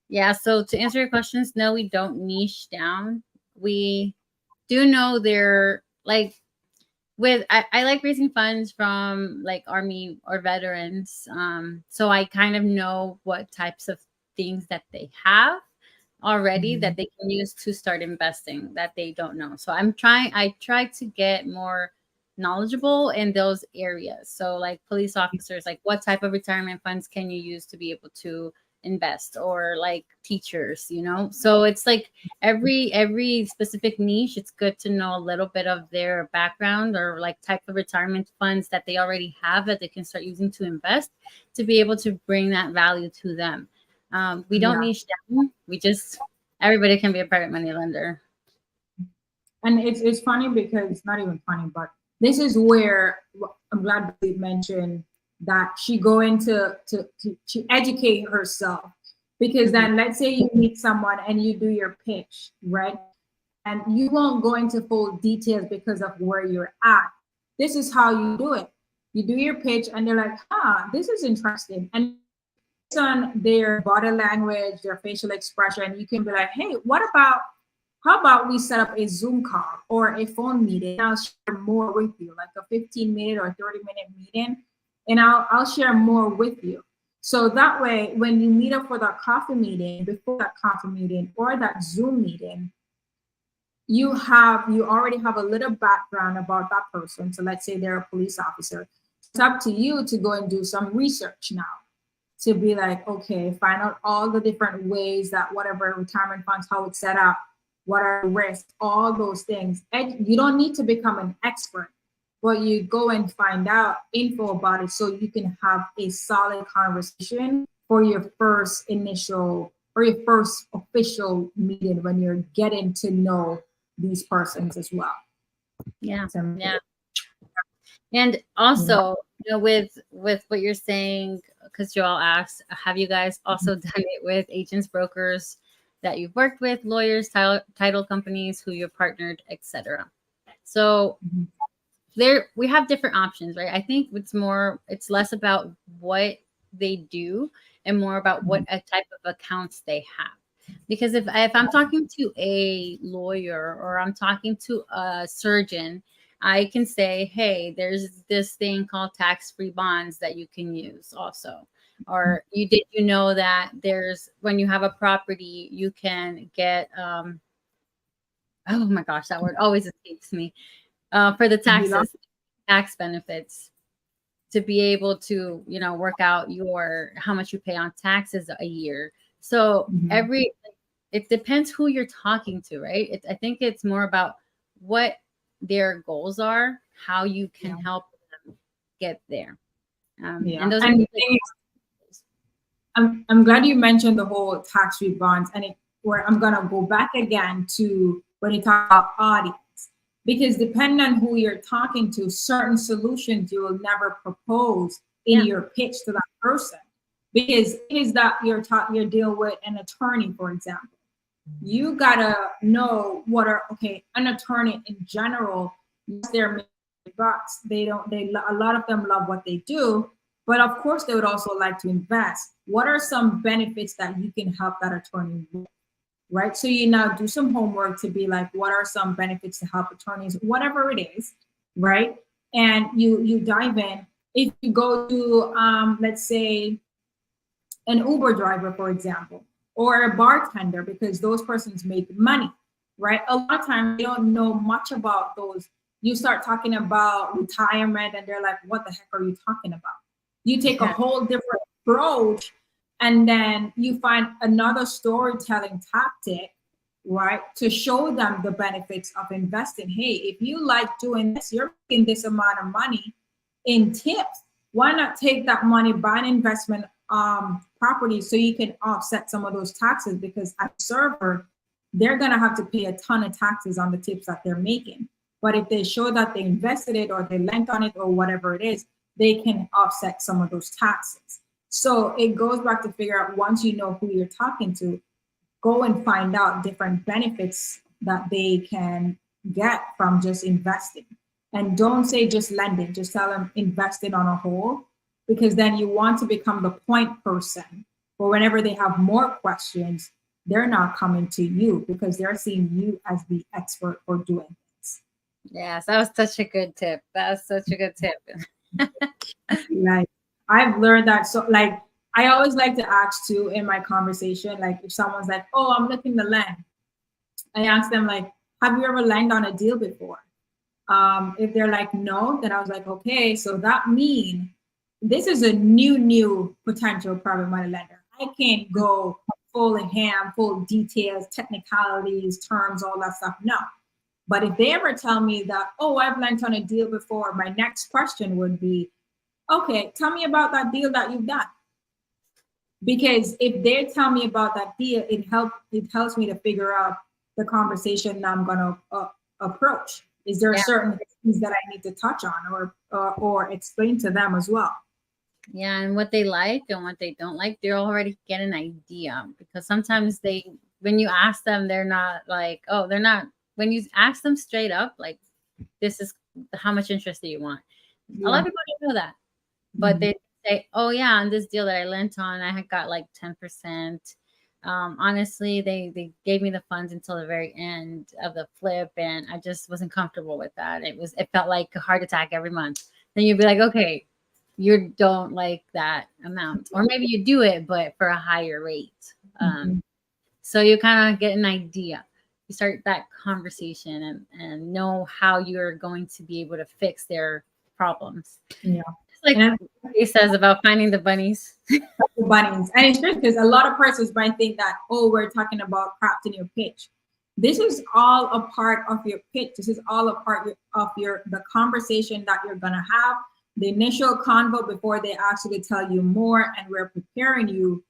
Yeah. So to answer your questions, no, we don't niche down. We do know they're like I like raising funds from like Army or veterans. So I kind of know what types of things that they have already that they can use to start investing that they don't know. So I try to get more knowledgeable in those areas. So like police officers, like what type of retirement funds can you use to be able to invest, or like teachers, so it's like every specific niche, it's good to know a little bit of their background or like type of retirement funds that they already have that they can start using to invest to be able to bring that value to them. We don't niche down. We just, everybody can be a private money lender. And it's funny because it's not even funny, but this is where I'm glad you mentioned that she go into to educate herself, because then let's say you meet someone and you do your pitch, right? And you won't go into full details because of where you're at. This is how you do it. You do your pitch and they're like, this is interesting. And based on their body language, their facial expression, you can be like, hey, how about we set up a Zoom call or a phone meeting? I'll share more with you, like a 15-minute or 30-minute meeting, and I'll share more with you. So that way, when you meet up for that coffee meeting, before that coffee meeting or that Zoom meeting, you already have a little background about that person. So let's say they're a police officer. It's up to you to go and do some research now, to be like, okay, find out all the different ways that whatever retirement funds, how it's set up, what are the risks, all those things. And you don't need to become an expert, but you go and find out info about it so you can have a solid conversation for your first initial or your first official meeting when you're getting to know these persons as well. Yeah. And also, with what you're saying, because you all asked, have you guys also done it with agents, brokers that you've worked with, lawyers, title companies who you've partnered, etc.? So we have different options, right? I think it's less about what they do and more about what a type of accounts they have. Because if I'm talking to a lawyer or I'm talking to a surgeon, I can say, hey, there's this thing called tax-free bonds that you can use also. Or you know that when you have a property, you can get, oh my gosh, that word always escapes me, for the tax benefits, to be able to, work out how much you pay on taxes a year. So it depends who you're talking to, right? I think it's more about what their goals are, how you can help them get there. Yeah. And those are And like, the thing is, I'm glad you mentioned the whole tax-free bonds, and where I'm gonna go back again to when you talk about audience, because depending on who you're talking to, certain solutions you will never propose in yeah, your pitch to that person, because it is that you're dealing with an attorney, for example. You gotta know what are an attorney in general. Yes, they're making bucks. A lot of them love what they do, but of course they would also like to invest. What are some benefits that you can help that attorney with? Right. So you now do some homework to be like, what are some benefits to help attorneys, whatever it is, right? And you dive in. If you go to let's say an Uber driver, for example, or a bartender, because those persons make money, right? A lot of times they don't know much about those. You start talking about retirement and they're like, what the heck are you talking about? You take a whole different approach, and then you find another storytelling tactic, right? To show them the benefits of investing. Hey, if you like doing this, you're making this amount of money in tips. Why not take that money, buy an investment property so you can offset some of those taxes? Because as a server, they're going to have to pay a ton of taxes on the tips that they're making. But if they show that they invested it or they lent on it or whatever it is, they can offset some of those taxes. So it goes back to figure out, once you know who you're talking to, go and find out different benefits that they can get from just investing. And don't say just lending, just tell them invested on a whole, because then you want to become the point person. But whenever they have more questions, they're not coming to you because they're seeing you as the expert for doing this. yes, that was such a good tip. That was such a good tip. Like, I've learned that. So like, I always like to ask too in my conversation, like if someone's like, oh, I'm looking to lend, I ask them like, have you ever lent on a deal before? If they're like, no, then I was like, okay, so that means this is a new potential private money lender. I can't go full in ham, full details, technicalities, terms, all that stuff. No. But if they ever tell me that, oh, I've lent on a deal before, my next question would be, okay, tell me about that deal that you've done. Because if they tell me about that deal, it helps me to figure out the conversation I'm going to approach. Is there certain things that I need to touch on or explain to them as well? Yeah, and what they like and what they don't like, they already get an idea, because sometimes when you ask them, they're not like, oh, they're not, when you ask them straight up, like, this is how much interest do you want? A lot of people don't know that, but they say, oh yeah, on this deal that I lent on, I had got like 10%. Honestly, they gave me the funds until the very end of the flip, and I just wasn't comfortable with that. It felt like a heart attack every month. Then you'd be like, okay, you don't like that amount, or maybe you do it, but for a higher rate. So you kind of get an idea. You start that conversation and know how you're going to be able to fix their problems. Yeah. Just like he says about finding the bunnies. The bunnies. And it's true, because a lot of persons might think that, oh, we're talking about crafting your pitch. This is all a part of your pitch. This is all a part of the conversation that you're going to have, the initial convo before they actually tell you more, and we're preparing you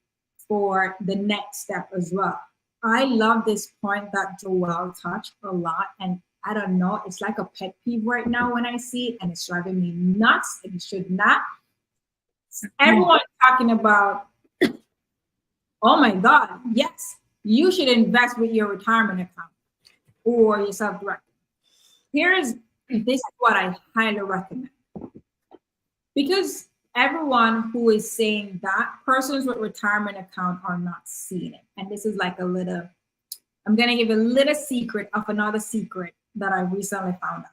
for the next step as well. I love this point that Joelle touched a lot, and I don't know, it's like a pet peeve right now when I see it, and it's driving me nuts. It should not. Everyone's talking about, oh my God, yes, you should invest with your retirement account or your self-directed. This is what I highly recommend. Because everyone who is saying that, persons with retirement account are not seeing it. And this is like I'm going to give a little secret of another secret that I recently found out.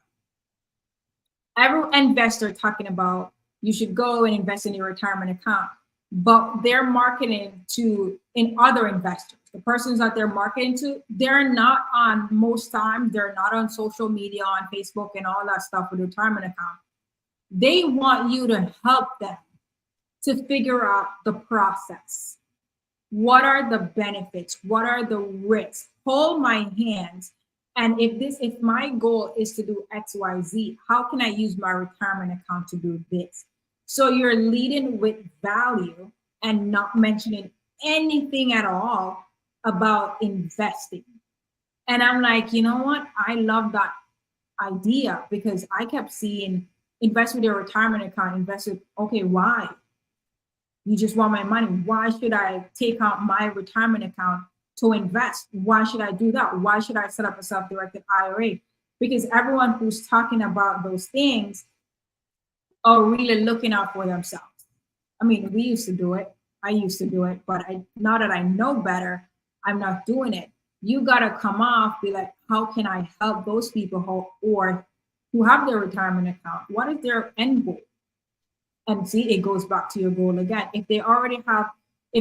Every investor talking about you should go and invest in your retirement account, but they're marketing in other investors. The persons that they're marketing to, they're not on, most times, they're not on social media, on Facebook and all that stuff with retirement account. They want you to help them to figure out the process. What are the benefits? What are the risks? Hold my hands. And if my goal is to do X, Y, Z, how can I use my retirement account to do this? So you're leading with value and not mentioning anything at all about investing. And I'm like, you know what? I love that idea because I kept seeing invest with your retirement account, invest with, okay, why? You just want my money. Why should I take out my retirement account to invest? Why should I do that? Why should I set up a self-directed IRA? Because everyone who's talking about those things are really looking out for themselves. I mean, we used to do it. I used to do it, but now that I know better, I'm not doing it. You gotta come off, be like, how can I help those people who have their retirement account? What is their end goal? And see, it goes back to your goal again. If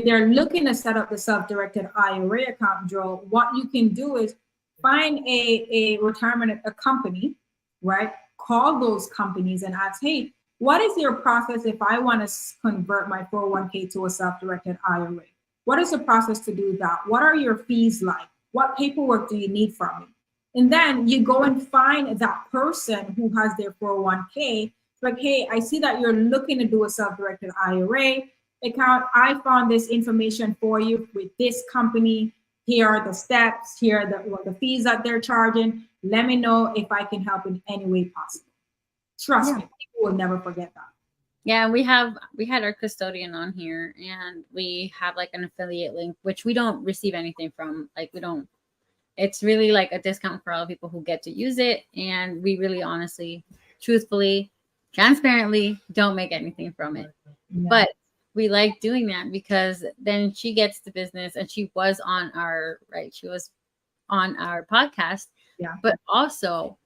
they're looking to set up the self-directed IRA account, Joel, what you can do is find a retirement a company, right? Call those companies and ask, hey, what is your process if I want to convert my 401k to a self-directed IRA? What is the process to do that? What are your fees like? What paperwork do you need from me? And then you go and find that person who has their 401k. Like, hey, I see that you're looking to do a self-directed IRA account. I found this information for you with this company. Here are the steps. Here are the fees that they're charging. Let me know if I can help in any way possible. Trust me, people will never forget that. Yeah, we had our custodian on here, and we have like an affiliate link, which we don't receive anything from. Like, we don't. It's really like a discount for all the people who get to use it, and we really, honestly, truthfully, transparently don't make anything from it. Yeah. But we like doing that because then she gets the business, and she was on our podcast. Yeah. But also,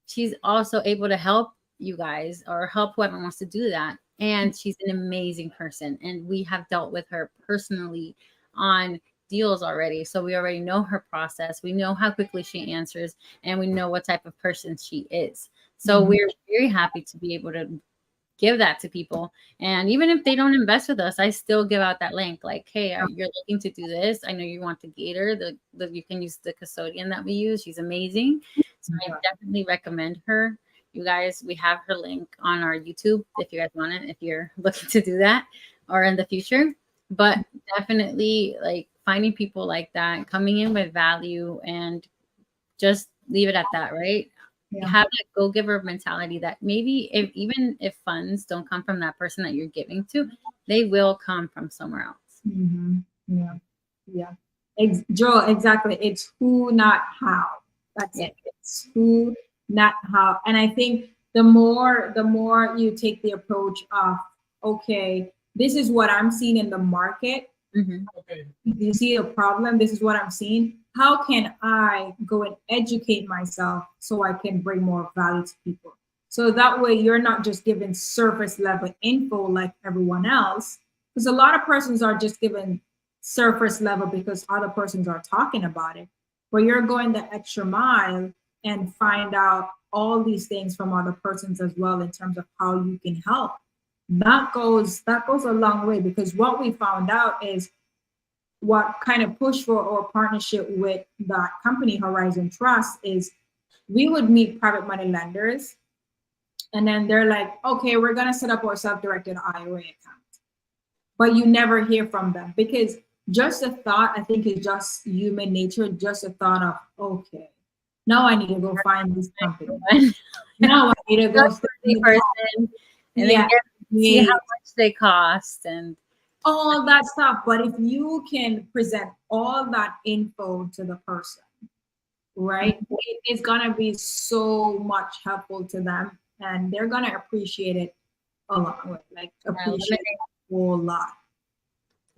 she's also able to help you guys or help whoever wants to do that. And she's an amazing person. And we have dealt with her personally on deals already. So we already know her process. We know how quickly she answers, and we know what type of person she is. So we're very happy to be able to give that to people. And even if they don't invest with us, I still give out that link. Like, hey, you're looking to do this. I know you want the gator. You can use the custodian that we use. She's amazing. So I definitely recommend her. You guys, we have her link on our YouTube if you guys want it, if you're looking to do that or in the future. But definitely, like, finding people like that, coming in with value, and just leave it at that, right? Yeah. Have that go-giver mentality that maybe even if funds don't come from that person that you're giving to, they will come from somewhere else. Mm-hmm. Yeah. Joel, exactly. It's who, not how. That's it. It's who, not how. And I think the more you take the approach of, okay, this is what I'm seeing in the market. Mm-hmm. Okay. You see a problem? This is what I'm seeing. How can I go and educate myself so I can bring more value to people? So that way you're not just giving surface level info like everyone else, because a lot of persons are just given surface level because other persons are talking about it. But you're going the extra mile and find out all these things from other persons as well in terms of how you can help. That goes a long way, because what we found out is what kind of pushed for our partnership with that company, Horizon Trust, is we would meet private money lenders, and then they're like, okay, we're going to set up our self-directed IRA account. But you never hear from them, because just a thought, I think, is just human nature, just a thought of, okay, now I need to go find this company. Now I need to go the person and then see how much they cost and all that stuff. But if you can present all that info to the person, right, it's gonna be so much helpful to them, and they're gonna appreciate it a lot. Like, appreciate it a whole lot.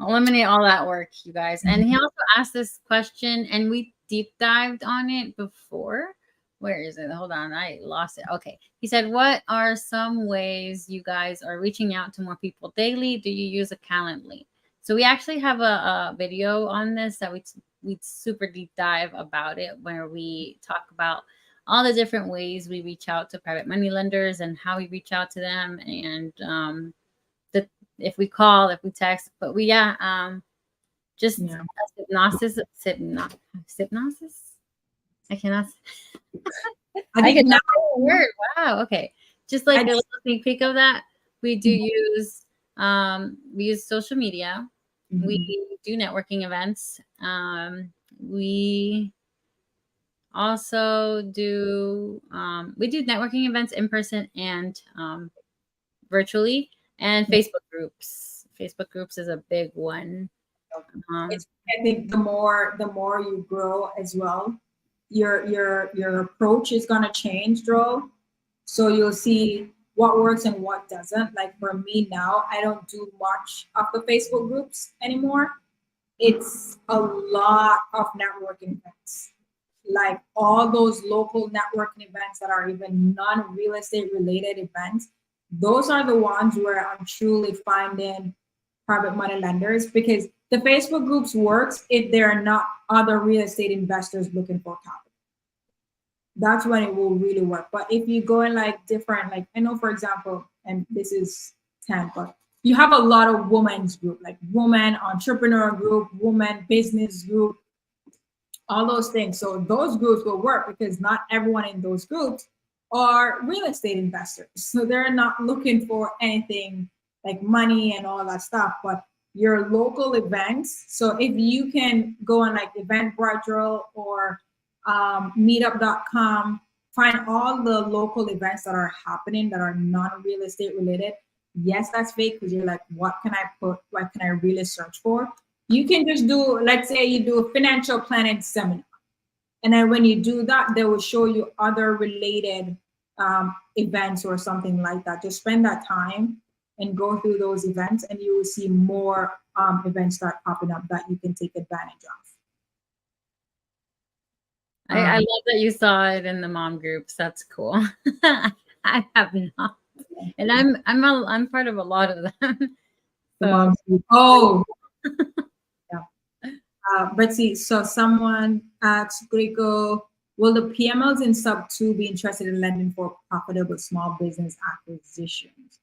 Eliminate all that work, you guys. And he also asked this question, and we deep dived on it before. Where is it? Hold on, I lost it. Okay. He said, what are some ways you guys are reaching out to more people daily? Do you use a Calendly? So we actually have a video on this that we super deep dive about it, where we talk about all the different ways we reach out to private money lenders and how we reach out to them, and if we call, if we text. But we just hypnosis. I cannot. I cannot say a word. Wow. Okay. Just like a little sneak peek of that. We do use social media. Mhm. We do networking events. We also do networking events in person and virtually, and Yeah. Facebook groups. Facebook groups is a big one. It's, I think the more you grow as well, your approach is gonna change, Dro. So you'll see what works and what doesn't. Like for me now, I don't do much of the Facebook groups anymore. It's a lot of networking events. Like all those local networking events that are even non-real estate related events, those are the ones where I'm truly finding private money lenders, because the Facebook groups works if there are not other real estate investors looking for capital. That's when it will really work. But if you go in like different, like I know for example, and this is 10, but you have a lot of women's group, like woman entrepreneur group, woman business group, all those things. So those groups will work because not everyone in those groups are real estate investors. So they're not looking for anything like money and all that stuff, but your local events. So if you can go on like Eventbrite or meetup.com, find all the local events that are happening that are non-real estate related. Yes, that's fake because you're like, what can I put? What can I really search for? You can just do, let's say you do a financial planning seminar. And then when you do that, they will show you other related events or something like that. Just spend that time and go through those events, and you will see more events start popping up that you can take advantage of. I love that you saw it in the mom groups. That's cool. I have not, and I'm part of a lot of them. The So moms group. Oh, yeah. Betzy, so someone asked Greco, will the PMLs in sub 2 be interested in lending for profitable small business acquisitions?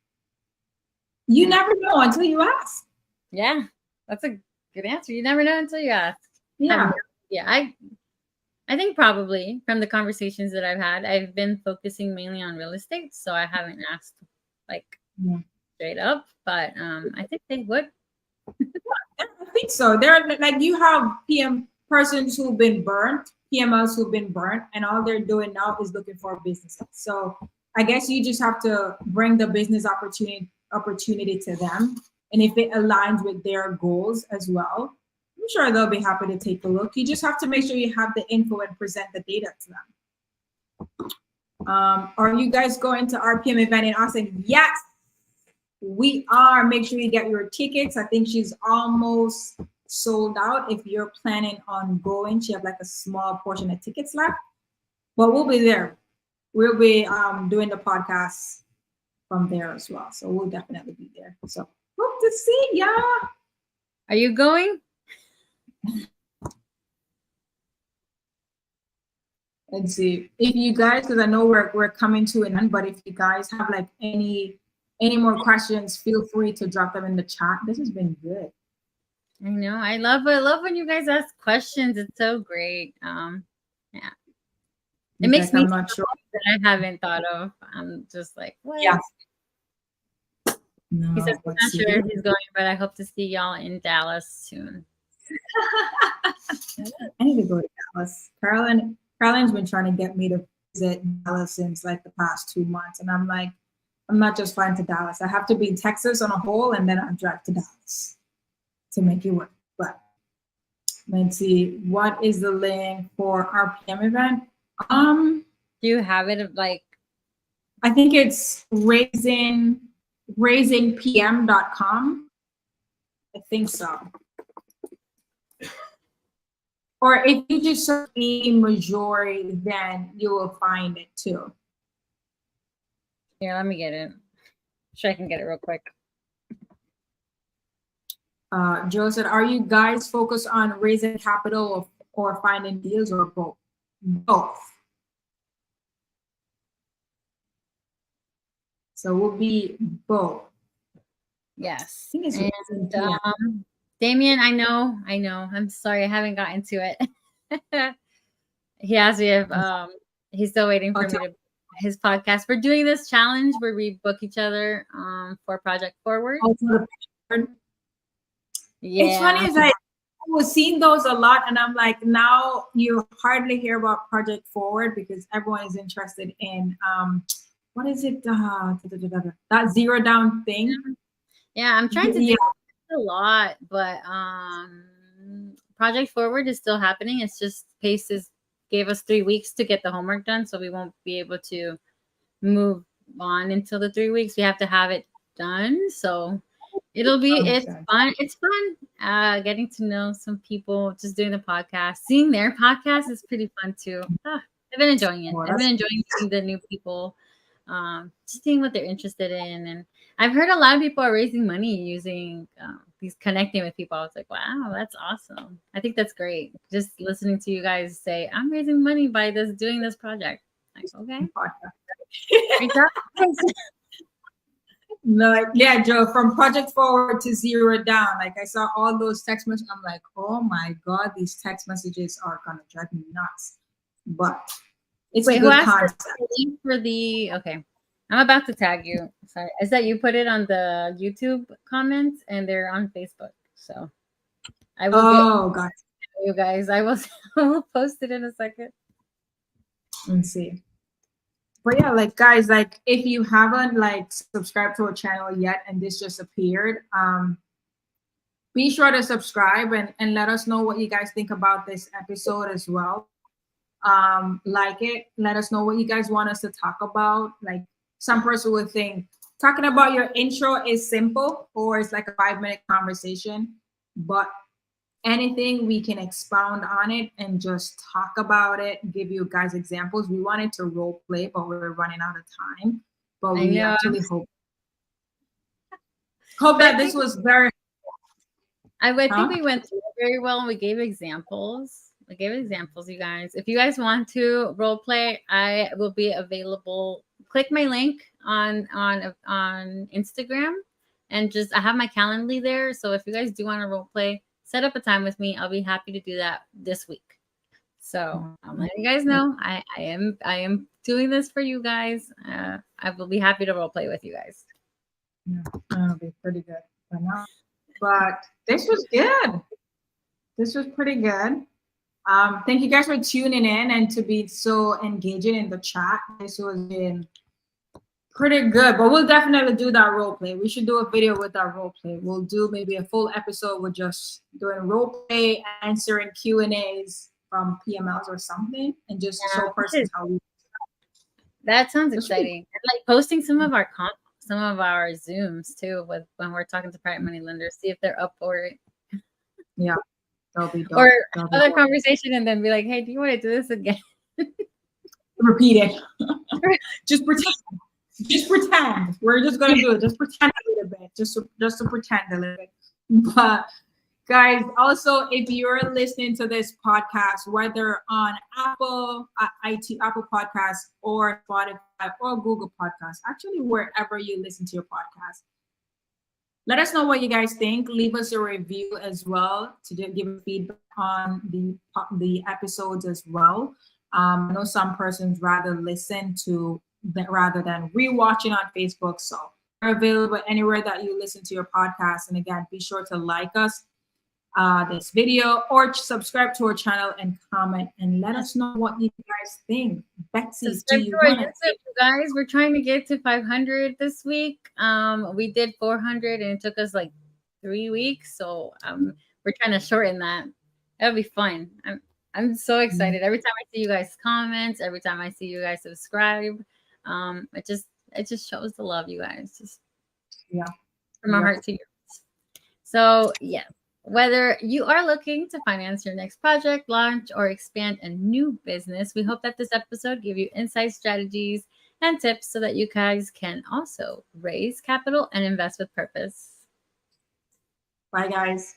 You never know until you ask. yeah, that's a good answer. You never know until you ask. Yeah. Yeah, I think probably from the conversations that I've had, I've been focusing mainly on real estate, so I haven't asked like straight up, but I think they would. I think so. They're like, you have PM persons who've been burnt, PMLs who've been burnt, and all they're doing now is looking for businesses. So I guess you just have to bring the business opportunity to them, and if it aligns with their goals as well, I'm sure they'll be happy to take a look. You just have to make sure you have the info and present the data to them. Are you guys going to RPM event in Austin? Yes, we are. Make sure you get your tickets. I think she's almost sold out. If you're planning on going, she have like a small portion of tickets left, but we'll be there. We'll be doing the podcast from there as well, so we'll definitely be there. So hope to see ya. Are you going? Let's see if you guys, because I know we're coming to an end, but if you guys have like any more questions, feel free to drop them in the chat. This has been good. I know. I love when you guys ask questions. It's so great. Yeah. It makes me I'm not sure that I haven't thought of. I'm just like, what? Yeah. He says he's not sure he's going, but I hope to see y'all in Dallas soon. I need to go to Dallas. Caroline's been trying to get me to visit Dallas since like the past 2 months, and I'm like, I'm not just flying to Dallas. I have to be in Texas on a whole, and then I'll drive to Dallas to make it work. But let's see, what is the link for our PM event? Do you have it like? I think it's raisingpm.com. I think so. Or if you just search majority, then you will find it too. Here, let me get it. Sure, I can get it real quick. Joe said, are you guys focused on raising capital or finding deals, or both? Both. So we'll be both. Yes. And, Damien, I know. I'm sorry, I haven't gotten to it. He asked me if he's still waiting for me to his podcast. We're doing this challenge where we book each other for Project Forward. Yeah. It's funny is I was seeing those a lot, and I'm like, now you hardly hear about Project Forward because everyone is interested in what is it? That zero down thing. Yeah, I'm trying to do a lot, but Project Forward is still happening. It's just Pace gave us 3 weeks to get the homework done, so we won't be able to move on until the 3 weeks. We have to have it done. So it's fun. It's fun getting to know some people, just doing the podcast. Seeing their podcast is pretty fun too. I've been enjoying it. I've been enjoying seeing the new people, just seeing what they're interested in. And I've heard a lot of people are raising money using these connecting with people. I was like, wow, that's awesome. I think that's great. Just listening to you guys say, I'm raising money by doing this project. Like, okay. No, yeah, Joe, from Project Forward to Zero Down. Like I saw all those text messages. I'm like, oh my God, these text messages are gonna drive me nuts. But it's a good concept. Okay. I'm about to tag you. Sorry. Is that you put it on the YouTube comments and they're on Facebook. So I will gotcha. You guys. I will post it in a second. Let's see. But yeah, like guys, like if you haven't like subscribed to our channel yet and this just appeared, be sure to subscribe and let us know what you guys think about this episode as well. Like it, let us know what you guys want us to talk about. Like some person would think talking about your intro is simple or it's like a 5-minute conversation, but anything we can expound on it and just talk about it, give you guys examples. We wanted to role play, but we're running out of time. But we actually hope that this was very. I think we went through it very well and we gave examples. You guys. If you guys want to role play, I will be available. Click my link on Instagram and just I have my Calendly there. So if you guys do want to role play, set up a time with me. I'll be happy to do that this week. So I'm letting you guys know I am doing this for you guys. I will be happy to role play with you guys. Yeah, that'll be pretty good. But this was good. This was pretty good. Thank you guys for tuning in and to be so engaging in the chat. This was pretty good, but we'll definitely do that role play. We should do a video with that role play. We'll do maybe a full episode with just doing role play, answering Q&As from PMLs or something, and just show persons how we. That sounds exciting. And like posting some of our Zooms too, with when we're talking to private money lenders, see if they're up for it. Yeah, that'll be dope. Or another conversation, and then be like, "Hey, do you want to do this again?" Repeat it. Just pretend. Just pretend. We're just gonna do it. Just pretend a little bit. Just to pretend a little bit. But guys, also if you're listening to this podcast, whether on Apple Podcasts or Spotify or Google Podcasts, actually wherever you listen to your podcast, let us know what you guys think. Leave us a review as well to give feedback on the episodes as well. I know some persons rather listen to rather than rewatching on Facebook. So we're available anywhere that you listen to your podcast. And again, be sure to like us, this video, or subscribe to our channel and comment and let us know what you guys think. Betzy, guys, we're trying to get to 500 this week. We did 400 and it took us like 3 weeks. So we're trying to shorten that. That'll be fun. I'm so excited. Every time I see you guys comment, every time I see you guys subscribe, it just shows the love, you guys. Just from our heart to yours. So yeah, whether you are looking to finance your next project, launch, or expand a new business, we hope that this episode gave you insight, strategies, and tips so that you guys can also raise capital and invest with purpose. Bye, guys.